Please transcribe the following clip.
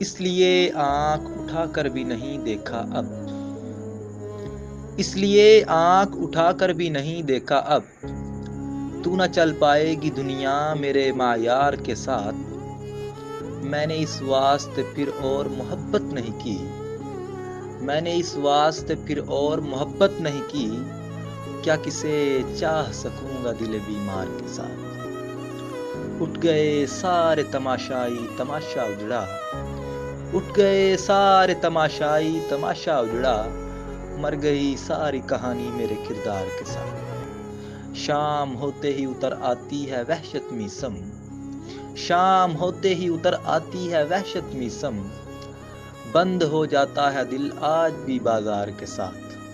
इसलिए आँख उठाकर भी नहीं देखा अब। इसलिए आँख उठाकर भी नहीं देखा अब। तू न चल पाएगी दुनिया मेरे मायार के साथ। मैंने इस वास्ते फिर और मोहब्बत नहीं की। मैंने इस वास्ते फिर और मोहब्बत नहीं की। क्या किसे चाह सकूंगा दिल बीमार के साथ। उठ गए सारे तमाशाई तमाशा उजड़ा। उठ गए सारे तमाशाई तमाशा उजड़ा। मर गई सारी कहानी मेरे किरदार के साथ। शाम होते ही उतर आती है वहशत में सम। शाम होते ही उतर आती है वहशत में सम। बंद हो जाता है दिल आज भी बाजार के साथ।